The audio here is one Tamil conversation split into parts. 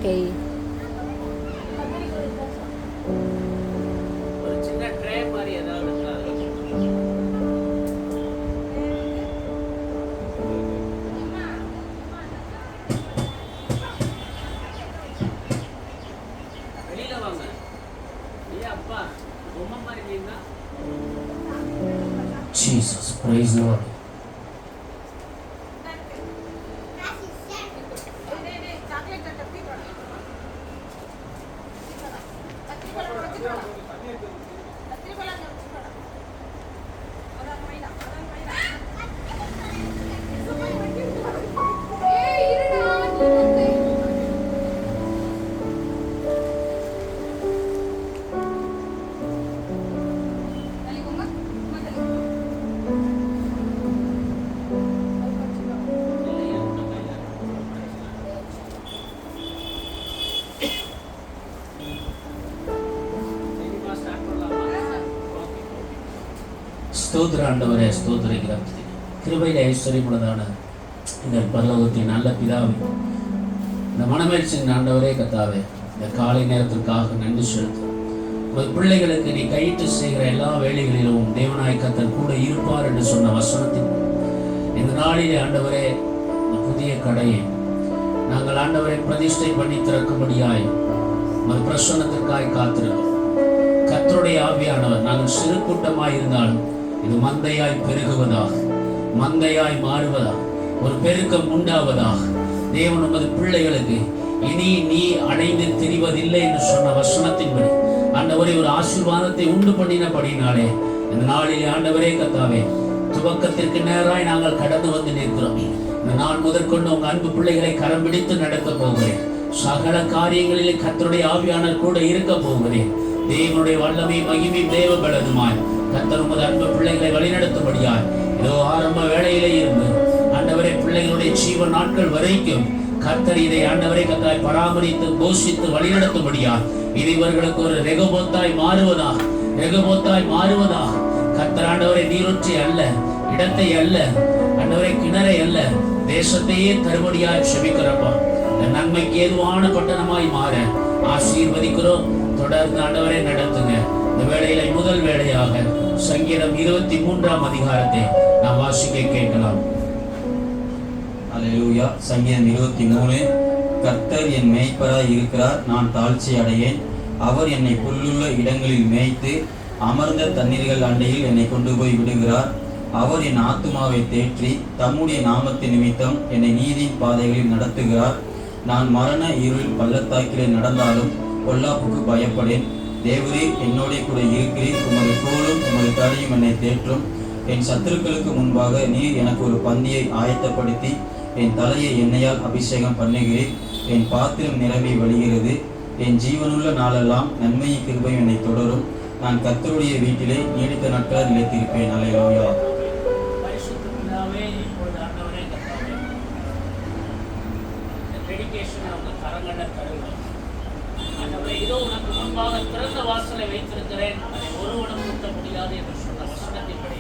ஓகே. ஒரு சின்ன ட்ரே மாதிரி ஏதாவது வெளியில வாங்க. ஐயா அப்பா பொம்மை மாதிரி இருக்கீங்களா? Jesus, praise the Lord. ஸ்தோத்திர ஆண்டவரே, ஸ்தோத்திரிக்கிறோம். கிருபையில ஐஸ்வர்யமுள்ளதான இந்த பரலோகத்தின் நல்ல பிதாவே, இந்த மனமேற்சின் ஆண்டவரே கர்த்தாவே, இந்த காலை நேரத்திற்காக நன்றி செலுத்தும். பிள்ளைகளுக்கு நீ கையிட்டு செய்கிற எல்லா வேலைகளிலும் தேவனாய் கர்த்தர் கூட இருப்பார் என்று சொன்ன வசனத்தின் இந்த நாளிலே ஆண்டவரே, இந்த புதிய கடையை நாங்கள் ஆண்டவரை பிரதிஷ்டை பண்ணி திறக்கும்படியாய் உமது பிரசன்னத்திற்காய் காத்திருக்கிறோம். கர்த்தருடைய ஆவியானவர், நாங்கள் சிறு கூட்டமாய் இருந்தாலும் இது மந்தையாய் பெருகுவதாக, மந்தையாய் மாறுவதாக, ஒரு பெருக்கம் உண்டாவதாக. தேவன் உமது பிள்ளைகளுக்கு இனி நீ அடைந்து திரிவதில்லை என்று சொன்ன வசனத்தின்படி ஆண்டவரே ஒரு ஆசீர்வாதத்தை உண்டு பண்ணினபடினாலே இந்த நாளிலே ஆண்டவரே கர்த்தாவே, துவக்கத்திற்கு நேராய் நாங்கள் கடந்து வந்து நிற்கிறோம். இந்த நாள் முதற்கொண்டு உங்க அன்பு பிள்ளைகளை கரம் பிடித்து நடத்த போகிறேன். சகல காரியங்களிலே கர்த்தருடைய ஆவியானவர் கூட இருக்க போகிறேன். தேவனுடைய வல்லமை மகிமை தேவ பலனுமாய் கர்த்தர் உமது அன்பு பிள்ளைகளை வழிநடத்தும்படியாய் இதோ ஆரம்ப வேளையிலே இருந்து ஆண்டவரை பிள்ளைகளுடைய ஜீவ நாட்கள் வரைக்கும் கர்த்தர் இதை ஆண்டவரை கர்த்தராய் பராமரித்து போஷித்து வழிநடத்தும்படியாய் இது இவர்களுக்கு ஒரு ரெகோபோத்தாய் மாறுவதாக, ரெகோபோத்தாய் மாறுவதாக. கர்த்தர் ஆண்டவரை நீரூற்றி அல்ல, இடத்தை அல்ல, ஆண்டவரை கிணறை அல்ல, தேசத்தையே தருபடியாய் செபிக்கிறப்பா. இந்த நன்மைக்கு ஏதுவான பட்டணமாய் மாற ஆசீர்வதிக்கிறோம். தொடர்ந்து ஆண்டவரை நடத்துங்க. இந்த வேளையில முதல் வேளையாக சங்கீதம் 23ஆம் அதிகாரத்தை நாம் வாசிக்க கேட்கலாம். அல்லேலூயா. சங்கீதம் 23. கர்த்தர் என் மேய்ப்பராய் இருக்கிறார், நான் தாழ்ச்சி அடையேன். அவர் என்னை புல்லுள்ள இடங்களில் மேய்த்து அமர்ந்த தண்ணீர்கள் அண்டையில் என்னை கொண்டு போய் விடுகிறார். அவர் என் ஆத்துமாவை தேற்றி தம்முடைய நாமத்தின் நிமித்தம் என்னை நீதியின் பாதைகளில் நடத்துகிறார். நான் மரண இருளில் பள்ளத்தாக்கிலே நடந்தாலும் பொல்லாப்புக்கு பயப்படேன். தேவரீர் என்னோட கூட இருக்கிறீர். உமது கோலும் உமது தடியும் என்னை தேற்றும். என் சத்துருக்களுக்கு முன்பாக நீர் எனக்கு ஒரு பந்தியை ஆயத்தப்படுத்தி என் தலையை எண்ணெயால் அபிஷேகம் பண்ணுகிறீர். என் பாத்திரம் நிரம்பி வழிகிறது. என் ஜீவனுள்ள நாளெல்லாம் நன்மையும் கிருபையும் என்னை தொடரும். நான் கர்த்தருடைய வீட்டிலே நீடித்த நாட்களாக நிலைத்திருப்பேன். அல்லேலூயா. இதோ உனக்கு முன்பாக திறந்த வாசலை வைத்திருக்கிறேன், அதை ஒருவனும் கூட்ட முடியாது என்று சொன்ன வசனத்தின்படி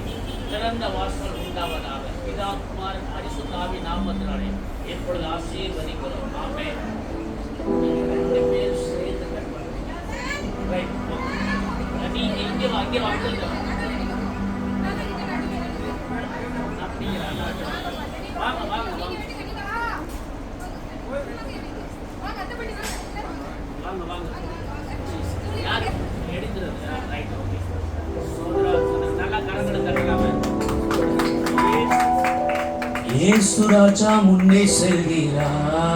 திறந்த வாசல் உண்டாவதாக. பிதா குமாரன் பரிசுத்த ஆவியின் நாமத்தினாலே இப்பொழுது ஆசீர்வதிக்கிறோம். ஆமென். ரெண்டு பேர் சேர்ந்து நீங்க இங்கே அங்கே வாங்க. வாங்க வாங்க வாங்க வாங்க வாங்க. யார் எடுக்கிறது? Right, okay. நல்லா கரங்களை தட்டலாமே. இயேசு ராஜா முன்னே செல்கிறார்,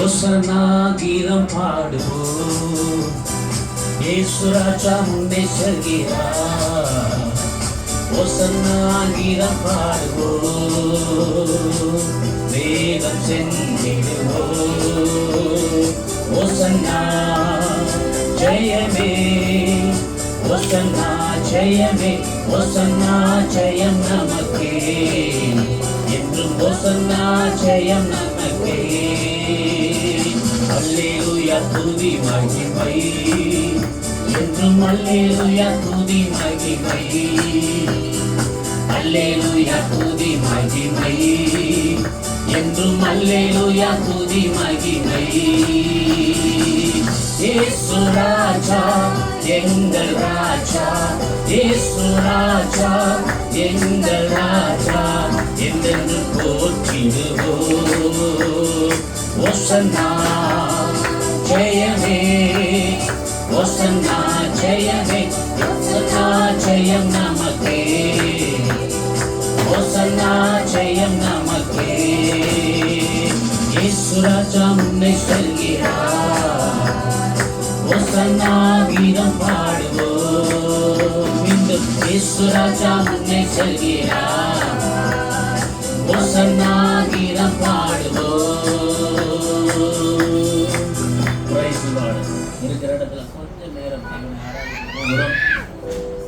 ஓசன்னா கீதம் பாடுவோம். இயேசு ராஜா முன்னே செல்கிறார், ஓசன்னா கீதம் பாடுவோம். வேகம் சென்றிடுவோம். ஓசன்னா ஜெயமே, ஓசன்னா ஜெயமே, ஓசன்னா ஜெயம் நமக்கே என்றும். ஓசன்னா ஜெயம் நமக்கே. அல்லேலூயா துதி மகிமை என்றும். அல்லேலூயா துதி மகிமை, அல்லேலூயா துதி மகிமை என்றும் அல்லேலூயா துதி மகிமை. இயேசு ராஜா எங்கள் ராஜா, இயேசு ராஜா எங்கள் ராஜா, என்றென்று போற்றிடுவோம். ஓசன்னா ஜெயமே, ஓசன்னா ஜெயமே, ஓசன்னா ஜெயம் நமக்கே, ஓசன்னா ஜெயம் நமக்கே. இயேசு ராஜா முன்னை செல்கிறார், ஓசன்னா கீதம் பாடுவோம். மீண்டும் இயேசு ராஜா முன்னை செல்கிறார், ஓசன்னா கீதம் பாடுவோம். இருக்கிற இடத்துல கொஞ்சம் நேரம் போகிறோம்.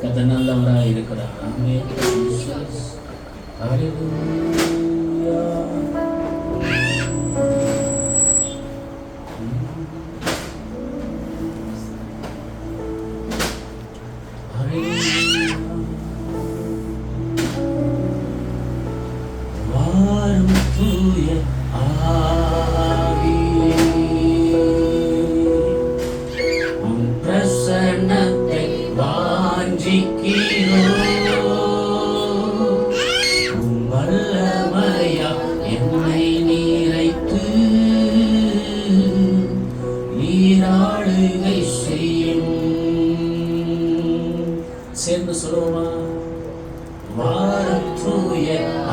கதை நல்லவராக இருக்கிறார். ஆமென். ஹல்லேலூயா. வாரும் தூய ஆவியே, உம் பிரசன்னத்தை வாஞ்சிக்கிறோம். உம் வல்லமையா என்னை நிறைத்து நீராளுகை செய்யும். சேர்ந்து சொல்லுவோமா? வாரும் தூய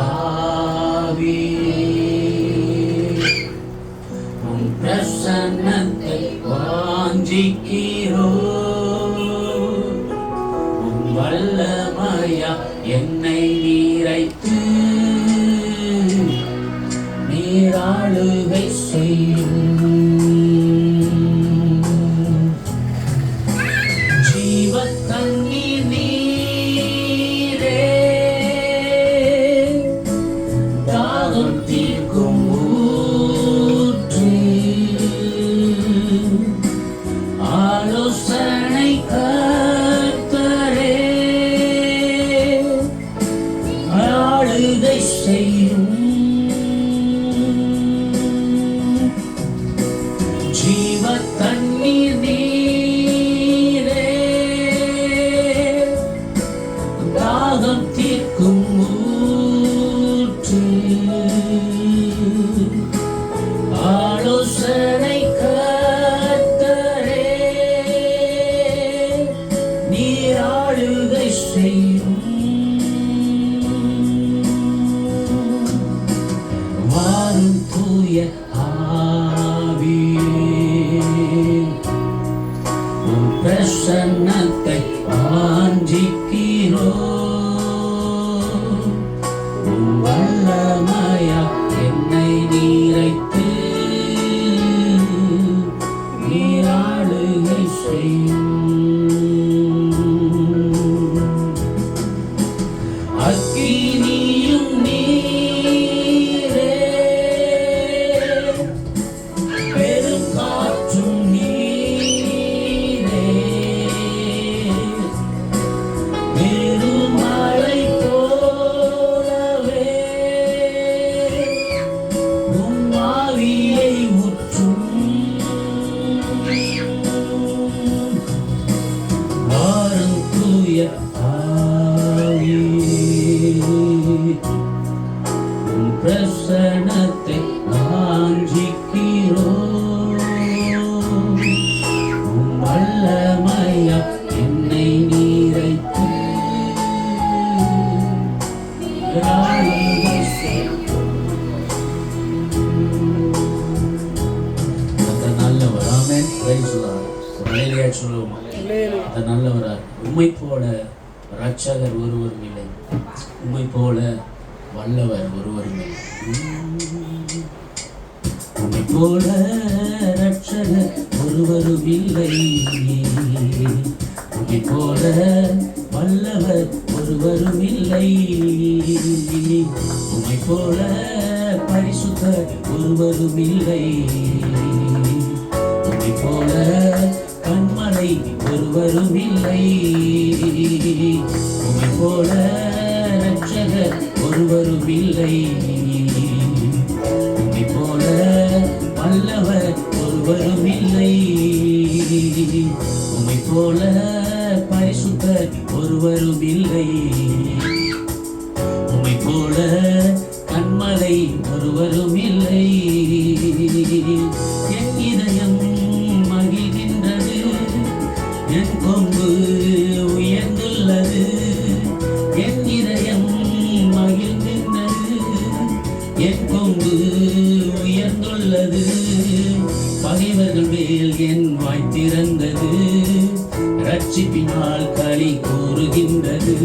ஆவியே, உம் பிரசன்னத்தை வாஞ்சிக்கிறோம். உம் வல்லமையா என்னை நீரைத்து நீராளுகை செய்யும். பிரசன்னத்தை வாஞ்சிக்கிறோம். உம் வல்லமையா என்னை நீரைத்து நீராளுகை செய்யும். அக்கினியும் நீரே, பெருங்காற்றும் நீரே, பெருமழை போலவே உம் ஆவியை ஊற்றும். வாரும் தூய ஆவியே, உம் பிரசன்னத்தை வாஞ்சிக்கிறோம். உம் வல்லமையா என்னை நீரைத்து நீராளுகை செய்யும். கர்த்தர் நல்லவர். ஆமென். Praise the Lord. ஹல்லேலூயா சொல்லுவோமா? கர்த்தர் நல்லவரார். உம்மை போல இரட்சகர் ஒருவரும் இல்லை, உம்மை போல வல்லவர் ஒருவரும் இல்லை. உம்மை போல இரட்சகர் ஒருவரும் இல்லை, உம்மை போல வல்லவர் ஒருவரும் இல்லை. உம்மை போல பரிசுத்தர் ஒருவரும் இல்லை, உம்மை போல கண்மலை ஒருவரும் இல்லை. உம்மை போல இரட்சகர் ஒருவரும் இல்லை, வல்லவர் ஒருவரும் இல்லை. உம்மை போல பரிசுத்தர் ஒருவரும் இல்லை. உம்மை போல கன்மலை ஒருவரும் இல்லை. என் இதயம் மகிழ்கின்றது, என் கொம்பு உயர்ந்துள்ளது. என் இதயம் மகிழ்கின்றது, என் கொம்பு உயர்ந்துள்ளது. பகைவர்கள் மேல் என் வாய் திறந்தது, ரட்சிப்பினால் களி கூறுகின்றது.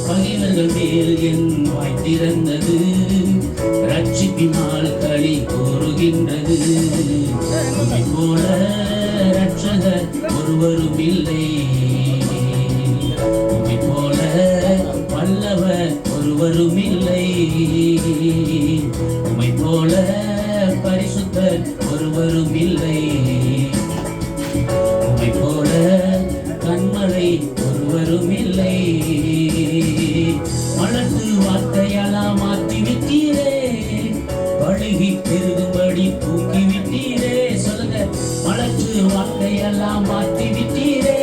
பகைவர்கள் மேல் என் வாய் திறந்தது, ரட்சிப்பினால் களி கூறுகின்றது. உம்மை போல ரட்சகர் ஒருவரும் இல்லை. உம்மை போல வல்லவர் ஒருவரும் இல்லை. உம்மை போல பரிசுத்தர் ஒருவரும் இல்லை. உம்மை போல கன்மலை ஒருவரும் இல்லை. மலர்ந்து வார்த்தையெல்லாம் மாற்றி விட்டீரே, பழுகி பெருகும்படி தூக்கி விட்டீரே. சொல்லுங்க, மலர்ந்து வார்த்தையெல்லாம் மாற்றி விட்டீரே,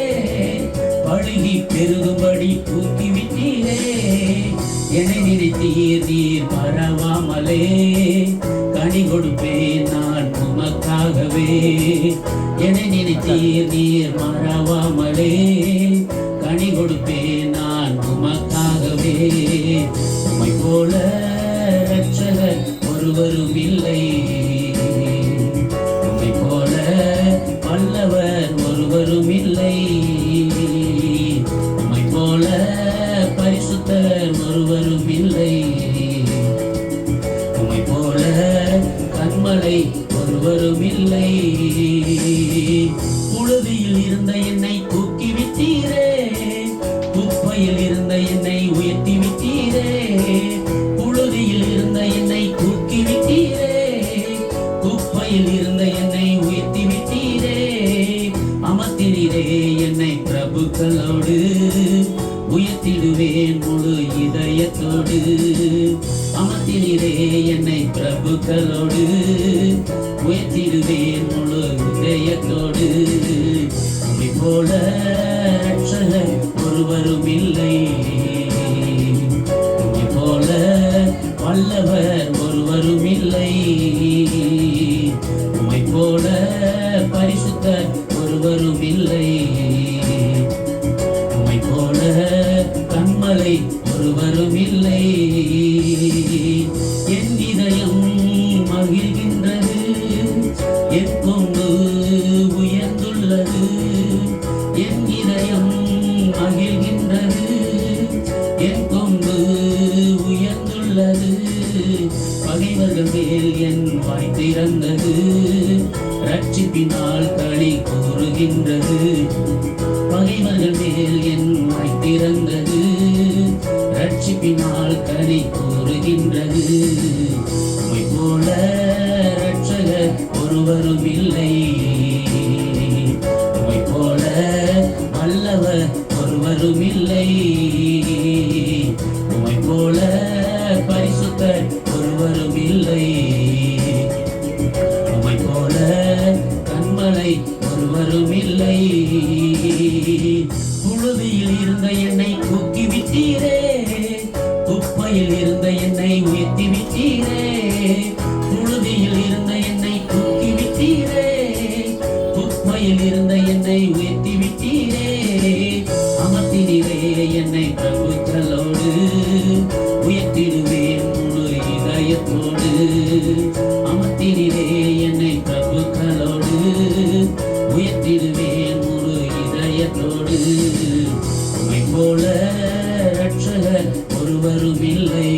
பழுகி பெருகும்படி தூக்கி விட்டீரே. என்னை நினைத்தீர் நீர் பரவாமலே, கனி கொடுப்பேன் நான் உமக்காகவே. என்னை நினைத்தீர் நீர் மறவாமலே, கனி கொடுப்பேன் நான் உமக்காகவே. உம்மை போல ரட்சகர் ஒருவரும் இல்லை. உம்மை போல வல்லவர் ஒருவரும் இல்லை. உம்மை போல பரிசுத்தர் ஒருவரும் இல்லை. உம்மை போல கன்மலை ஒருவரும் இல்லை. புழுதியில் இருந்த என்னை தூக்கி விட்டீரே, குப்பையில் இருந்த என்னை உயர்த்தி விட்டீரே. புழுதியில் இருந்த என்னை தூக்கி விட்டீரே, குப்பையில் இருந்த என்னை உயர்த்தி விட்டீரே. அமர்த்தினீரே என்னை பிரபுக்களோடு, உயர்த்திடுவேன் முழு இதயத்தோடு. அமர்த்தினீரே என்னை பிரபுக்களோடு, உயர்த்திடுவேன் முழு இதயத்தோடு. உம்மை போல ரட்சகர் ஒருவரும் இல்லை. உம்மை போல வல்லவர் ஒருவரும் இல்லை. உம்மை போல பரிசுத்தர் ஒருவரும் இல்லை. உம்மை போல கன்மலை ஒருவரும் இல்லை. என் இதயம் மகிழ்கின்றது, என் கொம்பு உயர்ந்துள்ளது. என் இதயம் மகிழ்கின்றது, என் கொம்பு உயர்ந்துள்ளது. பகைவர்கள் மேல் என் வாய் திறந்தது, ரட்சிப்பினால் களி கூறுகின்றது. பகைவர்கள் மேல் என் வாய் திறந்தது, ரட்சிப்பினால் களி கூறுகின்றது. உம்மை போல ரட்சகர் ஒருவரும் இல்லை. உம்மை போல வல்லவர் ஒருவரும் இல்லை. உம்மை போல பரிசுத்தர் ஒருவரும் இல்லை. உம்மை போல கன்மலை ஒருவரும் இல்லை. புழுதியில் இருந்த என்னை தூக்கி விட்டீரே, குப்பையில் இருந்த என்னை உயர்த்தி விட்டீரே. புழுதியில் இருந்த என்னை தூக்கி விட்டீரே, குப்பையில் இருந்த என்னை உயர்த்தி விட்டீரே. அமர்த்தினீரே என்னை பிரபுக்களோடு, உயர்த்திடுவேன் முழு இதயத்தோடு. அமர்த்தினீரே என்னை பிரபுக்களோடு, உயர்த்திடுவேன் முழு இதயத்தோடு. உம்மை போல ரட்சகர் ஒருவரும் இல்லை.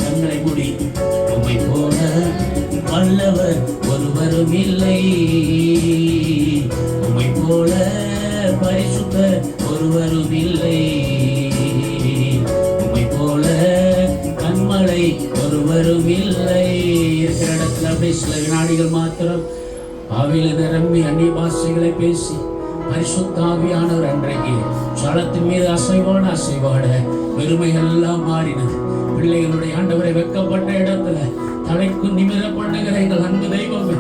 கண்களை மூடி, உம்மை போல வல்லவர் ஒருவரும் இல்லை. உம்மை போல பரிசுத்தர் ஒருவரும் இல்லை. உம்மை போல கன்மலை ஒருவரும் இல்லை. இருக்கிற இடத்துல அப்படியே சில வினாடிகள் மாத்திரம் ஆவியில நிரம்பி அந்நிய பாஷைகளை பேசி பரிசுத்தாவியானவர் அன்றைக்கு சலத்தின் மீது அசைவாட பெருமைகள் எல்லாம் மாறினது. பிள்ளைகளுடைய ஆண்டவரை வெக்கப்பட்ட இடத்துல தலைக்கு நிமிர பண்ணுகிற எங்கள் அன்பு தெய்வமே,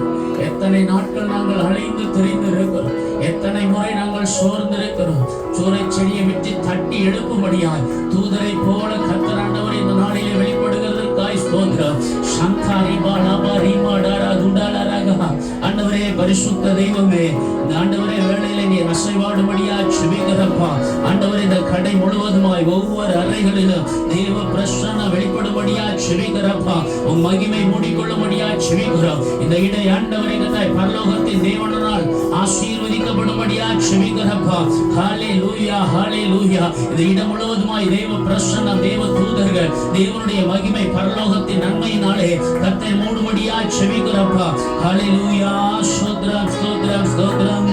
எத்தனை நாட்கள் நாங்கள் அலைந்து திரிந்திருக்கிறோம், எத்தனை முறை நாங்கள் சோர்ந்திருக்கிறோம். சூறை செடியை விட்டு தட்டி எழுப்பும்படியாய் தூதரை போல கர்த்தர் ஆண்டவர் இந்த நாளிலே வெளிப்படுகிறதற்காய் ஸ்தோத்திரம். சங்காரி பாலாபா ரீமாடாரா துடாலராகா. ஆண்டவரே, பரிசுத்த தெய்வமே, இந்த ஆண்டவரே வேளையிலே நீர் அசைவாடும்படியாய் செபிக்கிறப்பா. ஆண்டவரே, இந்த கடை முழுவதுமாய் ஒவ்வொரு அறைகளிலும் தேவ பிரசன்னம் வெளிப்படும்படியாய் செபிக்கிறப்பா. உன் மகிமை மூடிக்கொள்ளும்படியாய் செபிக்கிறோம். இந்த இடை ஆண்டவரே கத்தாய் பரலோகத்தின் தேவனால் ஆசீர்வதிக்கப்படும்படியாய் செபிக்கிறப்பா. ஹல்லேலூயா, ஹல்லேலூயா. இந்த இடம் முழுவதுமாய் தேவ பிரசன்னம், தேவ தூதர்கள், தேவனுடைய மகிமை பரலோகத்தின் நன்மையினாலே கர்த்தரை மூடும்படியாய் செபிக்கிறப்பா. ஹல்லேலூயா. ஸ்தோத்திரம், ஸ்தோத்திரம், ஸ்தோத்திரம்.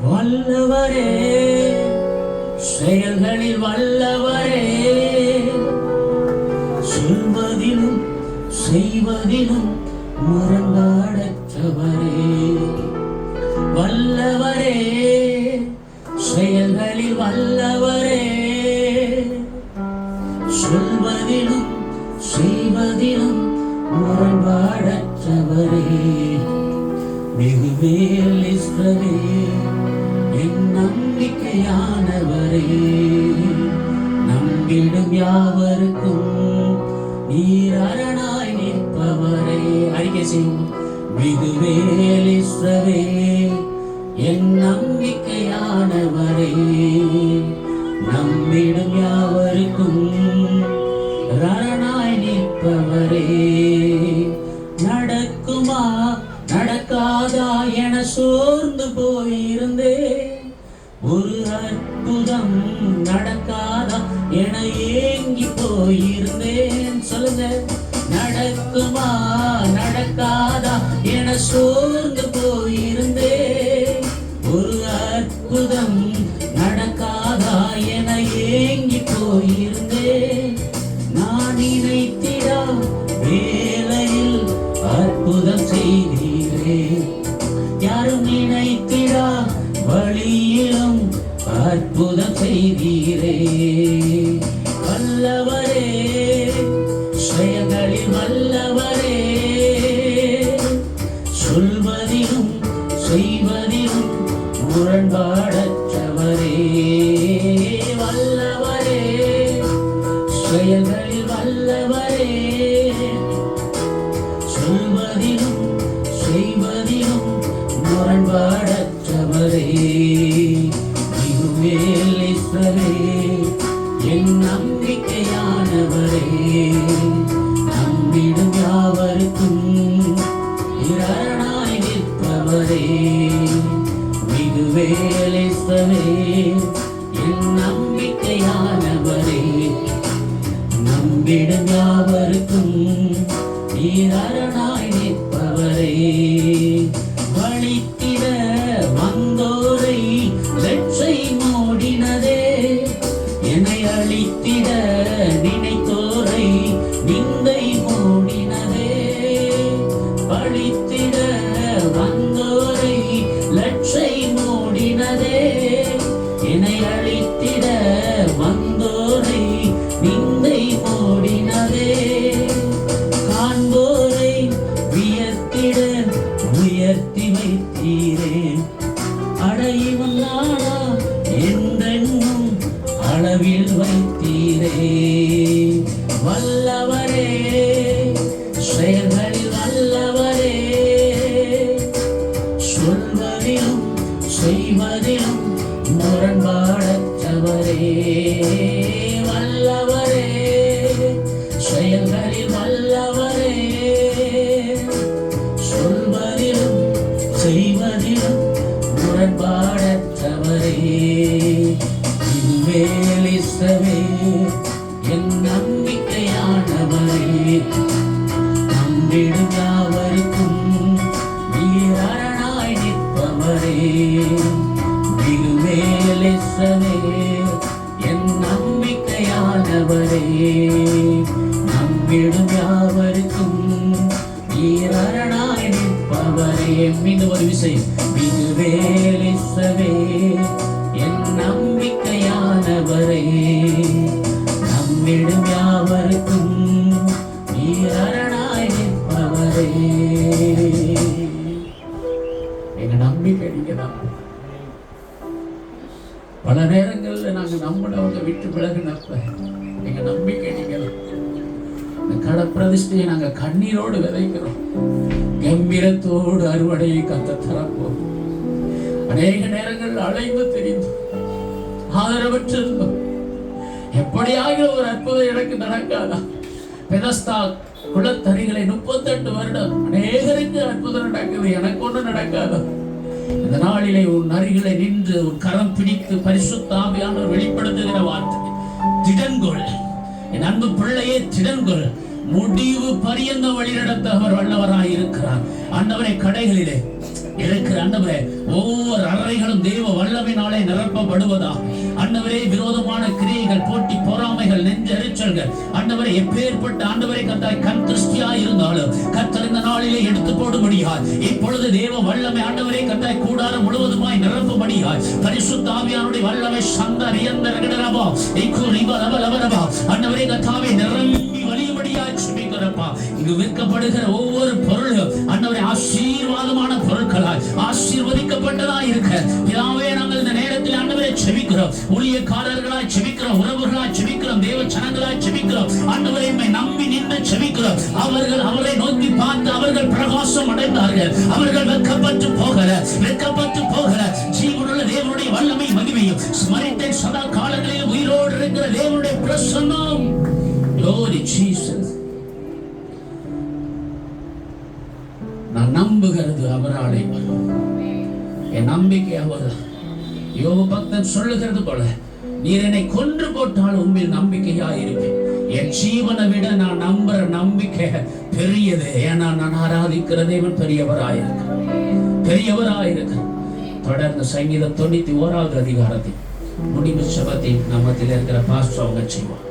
வல்லவரே, செயல்களில் வல்லவரே, சொல்வதிலும் செய்வதிலும் முரண்பாடற்றவரே. வல்லவரே, செயல்களில் வல்லவரே, சொல்வதிலும் செய்வதிலும் முரண்பாடற்றவரே. மிகுவேல் இஸ்ரவேல் என் நம்பிக்கையானவரே, நம்பிடும் யாவருக்கும் நீர் அரணாய் நிற்பவரே. அறிக்கை செய்வோம். மிகுவேல் இஸ்ரவேல் என் நம்பிக்கையானவரே, நம்பிடும் யாவருக்கும் அரணாய் நிற்பவரே. நடக்குமா நடக்காதா என சோர்ந்து போயிருந்தேன், ஒரு அற்புதம் நடக்காதா என ஏங்கி போயிருந்தேன். சொல்லுங்க. நடக்குமா நடக்காதா என சோர்ந்து போயிருந்தேன், ஒரு அற்புதம் நடக்காதா என ஏங்கி போயிருந்தேன். நான் நினைத்திடா வேளையில் அற்புதம் செய்தீரே, யாரும் நினைத்திடா வழியிலும் அற்புதம் செய்தீரே. வல்லவரே, செயல்களில் வல்லவரே, சொல்வதிலும் செய்வதிலும் முரண்பாடற்றவரே. வல்லவரே, செயல்களில் வல்லவரே, சொல்வதிலும் செய்வதிலும் முரண்பாடற்றவரே. மிகுவேல் இஸ்ரவேல் என் நம்பிக்கையானவரே, நம்பிடும் யாவருக்கும் அரணாய் நிற்பவரே. மிகுவேல் இஸ்ரவேல் என் நம்பிக்கையானவரே, நம்பிடும் யாவருக்கும் அரணாய் நிற்பவரே. வழித்திட வந்தோரை லட்சை மூடினதே, என்னை அழித்திட நினைத்தோரை நிந்தை மூடினதே. பழித்திட வந்தோரை லட்சை மூடினதே, என்னை அழித்திட வந்தோரை நிந்தை மூடினதே. காண்போரை வியத்திட உயர்த்தி வைத்தீரேன், அடையும் நாடா என்றென்னும் அளவில் வைத்தீரே. வல்லவரே, செயல்களில் வல்லவரே, சொல்வதிலும் செய்வதிலும் முரண்பாடற்றவரே. வல்லவரே, செயல்களில் வல்லவரே, சொல்வதிலும் செய்வதிலும் முரண்பாடற்றவரே. மிகுவேல் இஸ்ரவேல் என் நம்பிக்கையானவரே, நம்பிடும் யாவருக்கும் நீர் அரணாய் நிற்பவரே. மிகுவேல் இஸ்ரவேல் என் நம்பிக்கையானவரே, நம்பிடும் யாவருக்கும் நீர் அரணாய் நிற்பவரே. மீண்டும் ஒரு விஷயம். மிகுவேல் இஸ்ரவேல் என் நம்பிக்கையானவரே, நம்மிடும் யாவருக்கும் நீர் அரணாய் நிற்பவரே. பல நேரங்களில் நாங்கள் நம்மளவங்க விட்டு விலகினப்ப எங்க நம்பிக்கை நீங்கள் இந்த கடப்பிரதிஷ்டையை நாங்கள் கண்ணீரோடு விதைக்கிறோம். கம்பீரத்தோடு அறுவடையை கத்த தரப்போம். அநேக நேரங்கள் அலைந்து தெரிந்து ஆதரவற்றிருந்தோம். எப்படியாக ஒரு அற்புதம் எனக்கு நடக்காதா? பெதஸ்தா குளத்தறிகளை 38 வருடம் அநேகருக்கு அற்புதம் நடக்குது, எனக்கு ஒன்றும் நடக்காதா? இந்த நாளிலே உன் அருகிலே நின்று உன் கரம் பிடித்து பரிசுத்த ஆவியானவர் வெளிப்படுத்துகிற வார்த்தை, திடன்கொள் என் அன்பு பிள்ளையே, திடன்கொள், முடிவு பரியந்த வழி நடத்த அவர் வல்லவராய் இருக்கிறார். ஆண்டவரே, கடைகளிலே இருக்கிற ஆண்டவரே, ஒவ்வொரு அறைகளும் தெய்வ வல்லமையினாலே நிரப்பப்படுவதா? ஆண்டவரே, விரோதமான கிரியைகள், போட்டி பொறாமைகள், நெஞ்செரிச்சல்கள் ஆண்டவரே எப்பேற்பட்ட ஆண்டவரே கர்த்தாய் கண் திருஷ்டியாய் இருந்தாலும் கர்த்தர் இந்த நாளிலே எடுத்து போடும்படியாய் இப்பொழுது தேவ வல்லமை ஆண்டவரே கர்த்தாய் கூடாரம் முழுவதுமாய் நிரப்பும்படியாய் பரிசுத்த ஆவியானுடைய வல்லமை சந்தரியந்தரகடரபா இக்குரிபலபலபலபா ஆண்டவரே கர்த்தாவே நிரம்பி வழியும்படியாய் சுபிக்கிறப்பா. இங்கு விற்கப்படுகிற ஒவ்வொரு பொருளும் ஆண்டவரே ஆசீர்வாதமான பொருட்களாய் ஆசீர்வதிக்கப்பட்டதாய் இருக்க பிதாவே நாங்கள் இந்த நேரத்தில் ஆண்டவரே செபிக்கிறோம். ஊழியக்காரர்களாய் செபிக்கிறோம், உறவுகளாய் செபிக்கிறோம், தேவ ஜனங்களாய் செபிக்கிறோம். ஆண்டவரை நம்பி நின்று செபிக்கிறோம். அவர்கள் அவரை நோக்கி பார்த்து அவர்கள் பிரகாசம் அடைந்தார்கள். அவர்கள் வெட்கப்பட்டு போகிற ஜீவனுள்ள தேவனுடைய வல்லமை மகிமையும் ஸ்மரித்த சதா காலங்களில் உயிரோடு இருக்கிற தேவனுடைய பிரசன்னம். Glory Jesus. நான் நம்புகிறது அவராலே வரும். என் நம்பிக்கை அவர். யோபு பக்தன் சொல்லுகிறது போல, நீர் என்னை கொன்று போட்டால் உண்மையில் நம்பிக்கையா இருப்பேன். என் ஜீவனை விட நான் நம்புற நம்பிக்கை பெரியது. ஏன்னா நான் ஆராதிக்கிற தேவன் பெரியவராயிருக்க. தொடர்ந்து சங்கீதம் 91வது அதிகாரத்தில் முடிவு சபத்தை நம்மத்தில் இருக்கிற பாஸ்டர் அவங்க செய்வார்.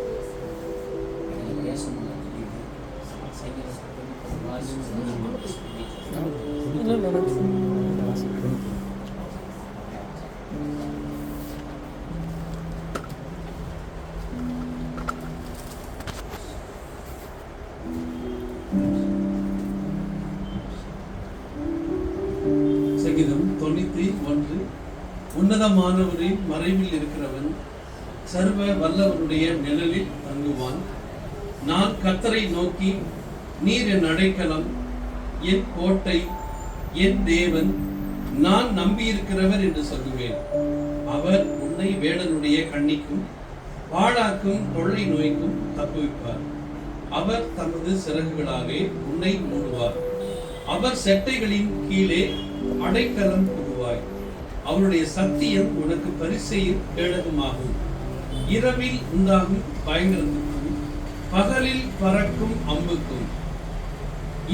சங்கீதம் 91. உன்னதமானவரின் மறைவில் இருக்கிறவன் சர்வ வல்லவருடைய நிழலில் தங்குவான். நான் கர்த்தரை நோக்கி, நீர் என் அடைக்கலம், என் கோட்டை, என் தேவன், நான் நம்பியிருக்கிறவர் என்று சொல்லுவேன். அவர் உன்னை வேடனுடைய கண்ணிக்கும் பாழாக்கும் கொள்ளை நோய்க்கும் தப்புவிப்பார். அவர் தமது சிறகுகளாலே உன்னை மூடுவார். அவர் செட்டைகளின் கீழே அடைக்கலம் புகுவாய். அவருடைய சத்தியம் உனக்கு பரிசையும் கேடகமாகும். இரவில் உண்டாகும் பயங்கரத்துக்கும் பகலில் பறக்கும் அம்புக்கும்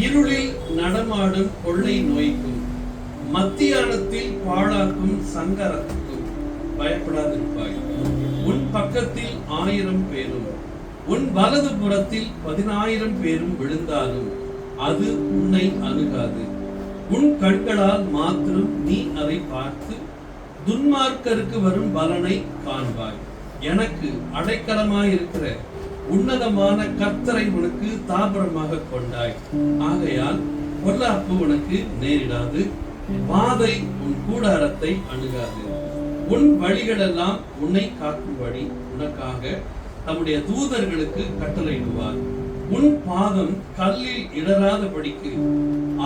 இருளில் நடமாடும் கொள்ளை நோய்க்கும் மத்தியானத்தில் பாழாக்கும் சங்கரத்துக்கும் பயப்படாதிருப்பாய். உன் பக்கத்தில் 1000 பேரும் உன் வலது புறத்தில் 10,000 பேரும் விழுந்தாலும் அது உன்னை அணுகாது. உன் கண்களால் மாத்திரம் நீ அதை பார்த்து துன்மார்க்கருக்கு வரும் பலனை காண்பாய். எனக்கு அடைக்கலமாயிருக்கிற உன்னதமான கர்த்தரை உனக்கு தாபரமாக கொண்டாய். ஆகையால் பொல்லாப்பு உனக்கு நேரிடாது, வாதை உன் கூடாரத்தை அணுகாது. உன் வழிகளெல்லாம் உன்னை காக்கும்படி உனக்காக தம்முடைய தூதர்களுக்கு கட்டளையிடுவார். உன் பாதம் கல்லில் இடராதபடிக்கு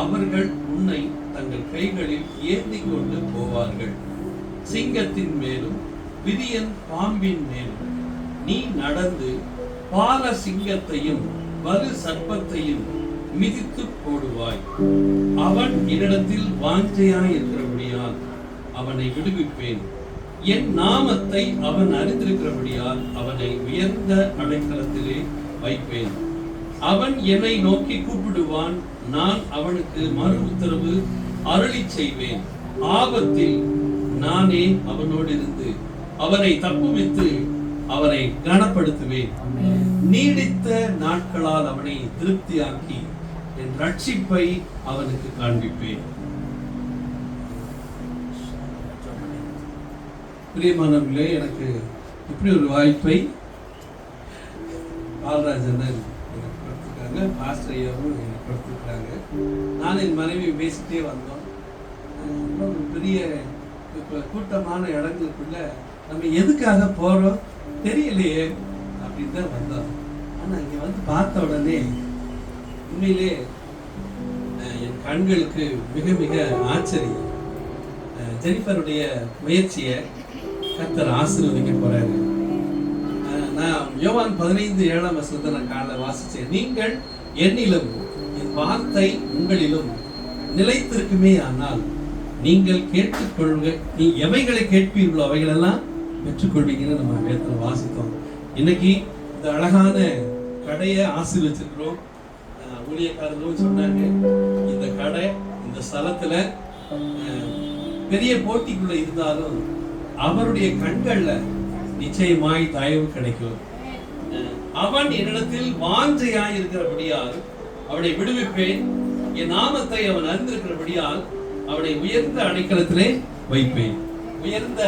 அவர்கள் உன்னை தங்கள் கைகளில் ஏந்தி கொண்டு போவார்கள். சிங்கத்தின் மேலும் விரியன் பாம்பின் மேலும் நீ நடந்து பால சிங்கத்தையும் வலு சர்ப்பத்தையும் மிதித்து போடுவாய். அவன் என்னிடத்தில் வாஞ்சையாய் இருக்கிறபடியால் அவனை விடுவிப்பேன். என் நாமத்தை அவன் அறிந்திருக்கிறபடியால் அவனை உயர்ந்த அடைக்கலத்திலே வைப்பேன். அவன் என்னை நோக்கி கூப்பிடுவான், நான் அவனுக்கு மறு உத்தரவு அருளி செய்வேன். ஆபத்தில் நானே அவனோடு இருந்து அவனை தப்புவித்து அவனை கனப்படுத்துவேன். நீடித்த நாட்களால் அவனை திருப்தியாக்கி என் ரட்சிப்பை அவனுக்கு காண்பிப்பேன். பிரியமானவர்களே, எனக்கு இப்படி ஒரு வாய்ப்பை பாலராஜன் எனக்கு கொடுத்துருக்காங்க, பாஸ்டர் ஐயாவும் எனக்கு கொடுத்துருக்காங்க. நான் என் மனைவி பேசிட்டே வந்தோம். ஒரு பெரிய கூட்டமான இடங்களுக்குள்ள நம்ம எதுக்காக போறோம் தெரியலையே அப்படின்னு தான் வந்தோம். ஆனா இங்க வந்து பார்த்த உடனே உண்மையிலே என் கண்களுக்கு மிக மிக ஆச்சரியம். ஜெனிஃபருடைய முயற்சியை கர்த்தர் ஆசீர்வதிக்க போறாரு. நான் யோவான் 15:7 நான் காலைல வாசிச்சேன். நீங்கள் என்னிலும் என் வார்த்தை உங்களிலும் நிலைத்திருக்குமே ஆனால் நீங்கள் கேட்டுக்கொள்ளுங்க, நீ எவைகளை கேட்பீர்களோ அவைகளெல்லாம் பெற்றுக்கொள்வீங்கன்னு நம்ம வேதத்துல வாசித்தோம். இன்னைக்கு இந்த அழகான கடையை ஆசீர்வச்சிருக்கிறோம். ஊழியக்காரர்களும் சொன்னாங்க, இந்த கடை இந்த ஸ்தலத்துல பெரிய போட்டிக்குள்ள இருந்தாலும் அவருடைய கண்கள்ல நிச்சயமாய் தயவு கிடைக்கும். அவன் என்னிடத்தில் வாஞ்சையாய் இருக்கிறபடியால் அவனை விடுவிப்பேன், என் நாமத்தை அவன் அறிந்திருக்கிறபடியால் அவனை உயர்ந்த அடைக்கலத்திலே வைப்பேன். உயர்ந்த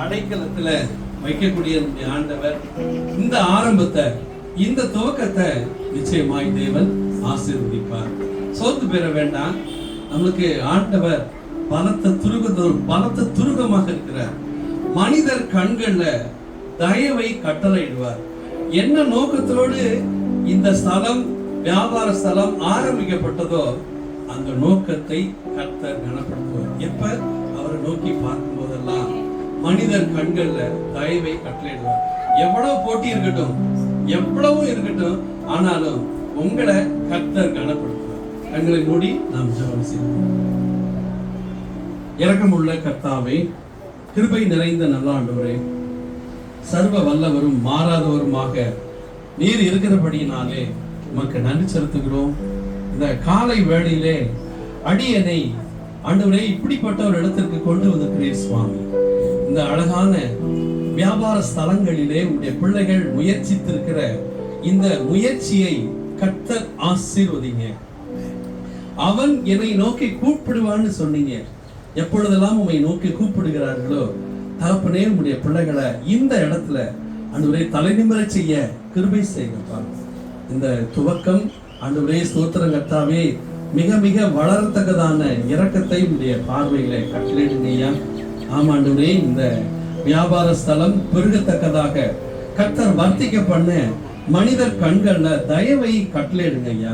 அடைக்கலத்துல வைக்கக்கூடிய ஆண்டவர் இந்த ஆரம்பத்தை, இந்த துவக்கத்தை நிச்சயமாய் தேவன் ஆசீர்வதிப்பார். சோர்ந்து பெற வேண்டாம். நம்மளுக்கு ஆண்டவர் பலத்த துருகமாக இருக்கிறார். மனிதர் கண்கள்ல தயவை கட்டளையிடுவார். என்ன நோக்கத்தோடு இந்த ஸ்தலம், வியாபார ஸ்தலம் ஆரம்பிக்கப்பட்டதோ அந்த நோக்கத்தை கர்த்தர் கனப்படுத்துவார். எப்ப அவரை நோக்கி பார்க்கும் போதெல்லாம் மனிதர் கண்கள்ல தயவை கட்டளையிடுவார். எவ்வளவு போட்டி இருக்கட்டும், எவ்வளவு இருக்கட்டும், ஆனாலும் உங்களை கர்த்தர் கனப்படுத்துவார். கண்களை மூடி நாம் ஜெபம் செய்வோம். இரக்கமுள்ள கர்த்தாவே, கிருபை நிறைந்த நல்ல ஆண்டவரே, சர்வ வல்லவரும் மாறாதவருமாக நீர் இருக்கிறபடியினாலே உமக்கு நன்றி செலுத்துகிறோம். இந்த காலை வேளையிலே அடியனை ஆண்டவரே இப்படிப்பட்ட ஒரு இடத்திற்கு கொண்டு வந்திருக்கிறீர் சுவாமி. இந்த அழகான வியாபார ஸ்தலங்களிலே உடைய பிள்ளைகள் முயற்சித்திருக்கிற இந்த முயற்சியை கர்த்தர் ஆசீர்வதிங்க. அவன் என்னை நோக்கி கூப்பிடுவான்னு சொன்னீங்க. எப்பொழுதெல்லாம் உம்மை நோக்கி கூப்பிடுகிறார்களோ தகப்பனே, உடைய பிள்ளைகளை இந்த இடத்துல ஆண்டவரே தலை நிமிர செய்ய கிருபை செய்யுங்கப்பா. இந்த துவக்கம் ஆண்டவரே ஸ்தோத்திரம் கர்த்தாவே, மிக மிக வளரத்தக்கதான இரக்கத்தை உடைய பார்வையில கட்டளையிடுங்க ஐயா. ஆமாண்டவரே, இந்த வியாபார ஸ்தலம் பெருகத்தக்கதாக கர்த்தர் வர்த்திக்க பண்ண மனிதர் கண்கள்ல தயவை கட்டளையிடுங்க ஐயா.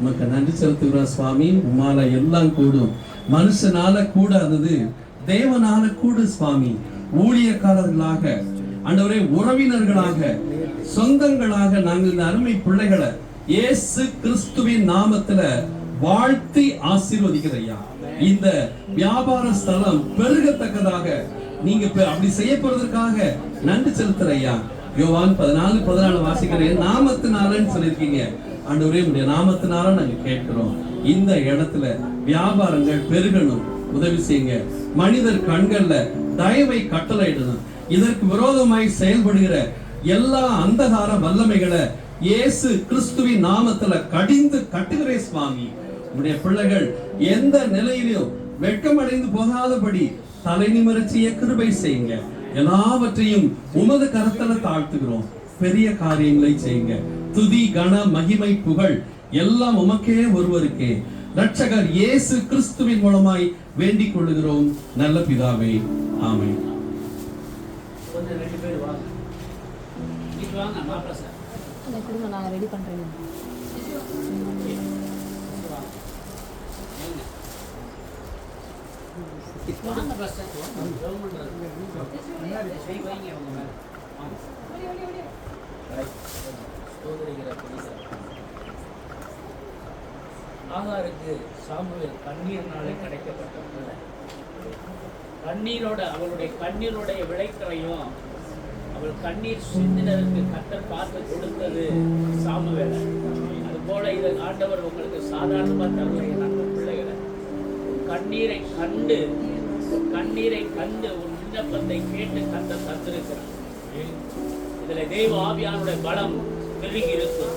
உமக்கு நன்றி செலுத்துகிறோம் சுவாமி. உமால எல்லாம் கூடும், மனுஷனால கூடாதது தேவனால கூடு சுவாமி. ஊழியக்காரர்களாக ஆண்டவரே, உறவினர்களாக, சொந்தங்களாக நாங்கள் இந்த அருமை பிள்ளைகளை இயேசு கிறிஸ்துவின் நாமத்துல வாழ்த்தி ஆசீர்வதிக்கிறையா. இந்த வியாபார ஸ்தலம் பெருகத்தக்கதாக நீங்க அப்படி செய்யப்படுவதற்காக நன்றி செலுத்துறையா. யோவான் 14:14 வாசிக்கிறேன். நாமத்தினாலன்னு சொல்லியிருக்கீங்க ஆண்டவரே, உடைய நாமத்தினால நாங்க கேட்கிறோம். இந்த இடத்துல வியாபாரங்கள் பெருகணும், உதவி செய்யுங்க. மனிதர் கண்கள்ல தயவை கட்டளையிடணும். இதற்கு விரோதமாய் செயல்படுகிற எல்லா அந்தகார வல்லமைகளை இயேசு கிறிஸ்துவின் நாமத்துல கடிந்து கட்டுகிறே சுவாமி. உடைய பிள்ளைகள் எந்த நிலையிலும் வெட்கமடைந்து போகாதபடி தலை நிமிரச்சிய கிருபை செய்யுங்க. எல்லாவற்றையும் உமது கரத்துல தாழ்த்துகிறோம். பெரிய காரியங்களை செய்யுங்க. துதி, கன, மகிமை, புகழ் எல்லாம் உமக்கே ஒருவருக்கே. ரட்சகர் இயேசு கிறிஸ்துவின் மூலமாய் வேண்டிக் கொள்ளுகிறோம் நல்ல பிதாவே, ஆமென். கொஞ்சம் 2 பேர் வாங்க. இது வாங்க மாப்ள சார். அதை கொடுங்க, நான் ரெடி பண்றேன். வாங்க பஸ் சார். முன்னாடி போய் வைங்க அவங்க மேல. ஆகாருக்கு சாமுவேல் கண்ணீர்னாலே கிடைக்கப்பட்ட பிள்ளை. கண்ணீரோட, அவளுடைய கண்ணீருடைய விளைக்கலையும் அவள் கண்ணீர் சிந்தினதற்கு கர்த்தர் பார்த்து கொடுத்தது சாமுவேல். அது போல இதை ஆண்டவர் உங்களுக்கு சாதாரணமா தரல. என் அன்பு பிள்ளைகளை, கண்ணீரை கண்டு உன் விண்ணப்பத்தை கேட்டு கர்த்தர் தந்திருக்கிறார். இதுல தெய்வ ஆவியானுடைய பலம் பெருகி இருக்கும்.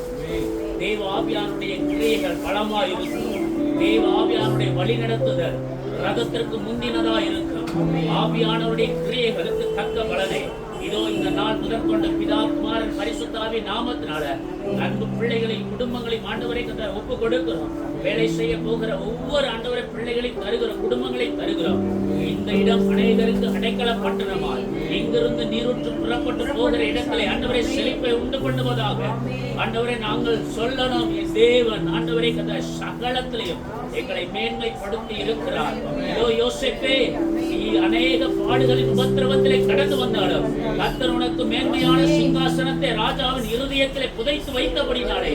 தெய்வ ஆவியானுடைய கிரியைகள் பலமா இருக்கும். தெய்வ ஆவியானுடைய வழி நடத்துதல் ரகத்திற்கு முந்தினதா இருக்கும். ஆவியானவருடைய கிரியைகளுக்கு தக்க பலனை இதோ இந்த நாள் முதற்கொண்டு பிதா, குமாரன், பரிசுத்த ஆவி நாமத்தினால அன்பு பிள்ளைகளை, குடும்பங்களை ஆண்டவரை ஒப்பு கொடுக்கிறோம். வேலை செய்ய போகிற ஒவ்வொரு ஆண்டவரை பிள்ளைகளையும் தருகிறோம், குடும்பங்களையும் தருகிறோம். இந்த இடம் அநேகருக்கு அடைக்கல பட்டணமாய் இங்கிருந்து நீரூற்று புறப்பட்டு போகிற இடங்களை ஆண்டவரை செழிப்பை உண்டு பண்ணுவதாக. ஆண்டவரை நாங்கள் சொல்லணும், தேவன் ஆண்டவரை கத சகலத்திலையும் எங்களை மேன்மைப்படுத்தி இருக்கிறார். இதோ யோசேப்பே, நீ அநேக பாடுகளின் உபத்திரவத்திலே கடந்து வந்தாலும் கர்த்தர் உனக்கு மேன்மையான சிங்காசனத்தை ராஜாவின் இருதயத்திலே புதைத்து வைத்தபடினாலே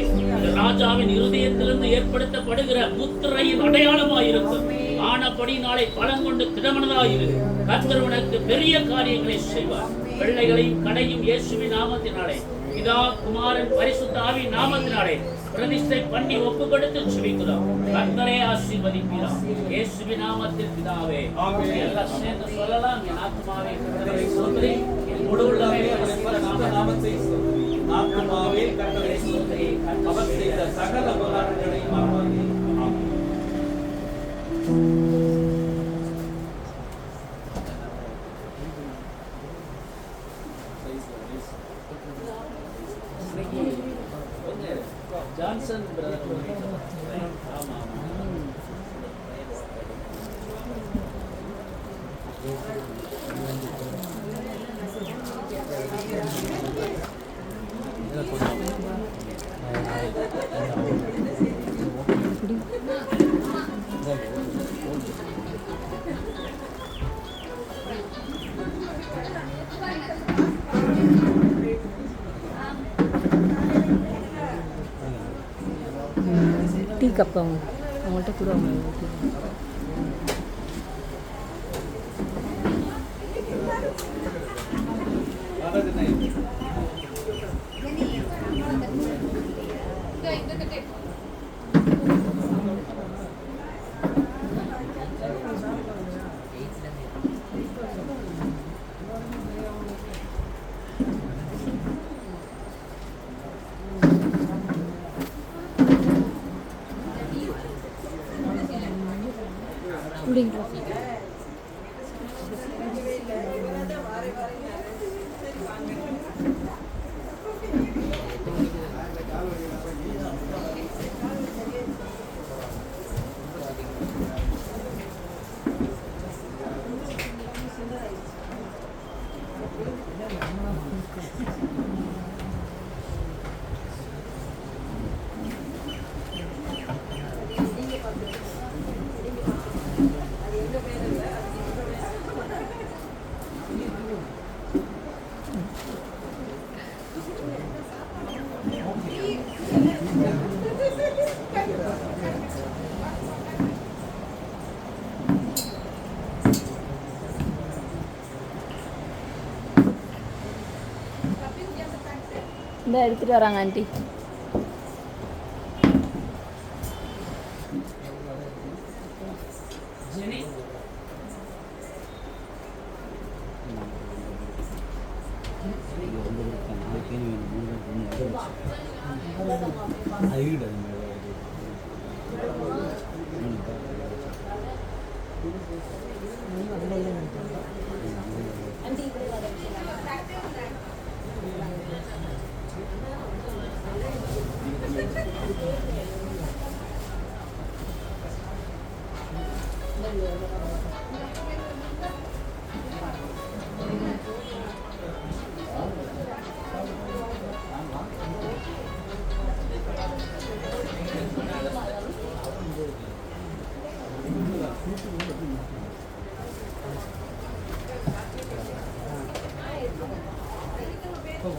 ராஜாவின் இருதயத்திலிருந்து ஏற்படுத்தப்படுகிற முத்திரையின் அடையாளமாயிருக்கும். ஆனபடினாலே பலம் கொண்டு திடமனதாயிரு. கர்த்தர் உனக்கு பெரிய காரியங்களை செய்வார். பிள்ளைகளையும் கடையும் இயேசுவின் நாமத்தினாலே, பிதா குமாரன் பரிசுத்த ஆவியின் நாமத்தினாலே பிரதிஷ்டை பண்ணி ஒப்பு கொடுத்து ஜெபிக்கிறோம். கர்த்தரே ஆசீர்வதிக்கிறார். இயேசுவின் நாமத்தில் பிதாவே. எல்லாம் சேர்ந்து சொல்லலாம். என் ஆத்துமாவே கர்த்தரை ஸ்தோத்திரி, என் முழு உள்ளமே பரிசுத்த நாமத்தை ஸ்தோத்திரி. ஆத்துமாவே கர்த்தரை ஸ்தோத்திரி, அவர் செய்த சகல உபகாரங்களையும் மறவாதே. Johnson brother. ஆமா டீ கப் அவங்கள்ட்ட கூட அவங்க இந்த எடுத்துகிட்டு வராங்க ஆண்டி.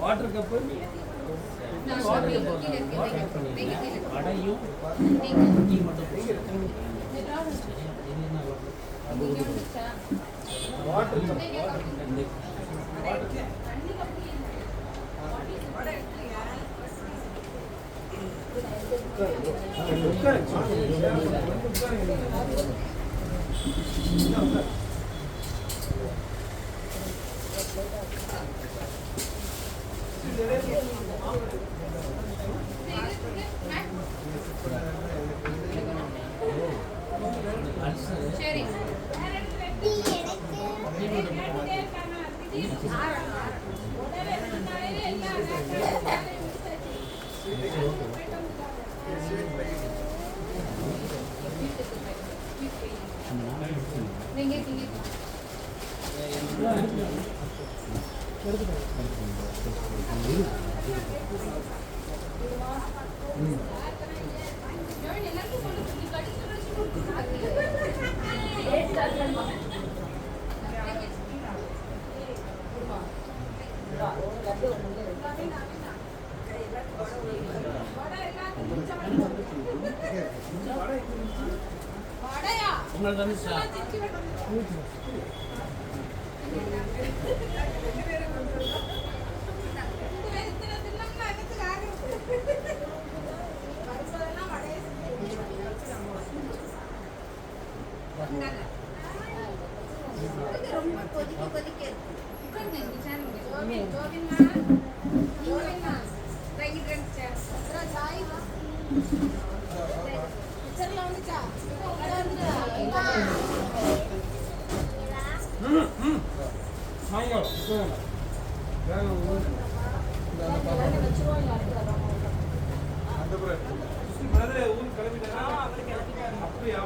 வாட்டர் கப்பு உங்களுக்கு வந்து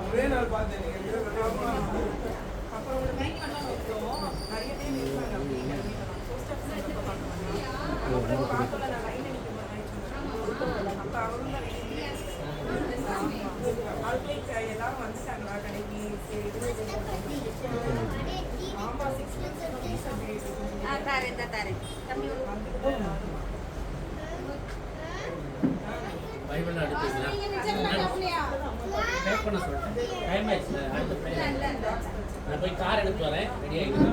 ஒரே நாள் பார்த்தேன். எல்லாரும் வந்துட்டாங்களா கடைக்கு? ஆமா 6 months தாரேன் தம்பி பைபிள் எடுத்தீங்களா? பேக் பண்ண சொல்லிட்டேன். டைம் ஆயிடுச்சு. அடுத்த ஃப்ளைட். நான் போய் கார் எடுத்து வரேன். ரெடி ஆகிடுங்க.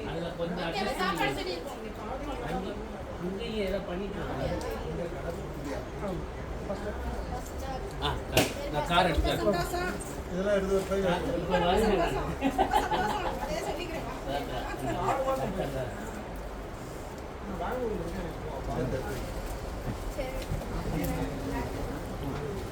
அதுல கொஞ்சம் அங்கேயே ஏதோ பண்ணிட்டு இருக்காங்க. நான் கார் எடுத்துறேன். இதெல்லாம் எடுத்து ஒரு பைக் இப்போ வருங்க நான். வாங்க.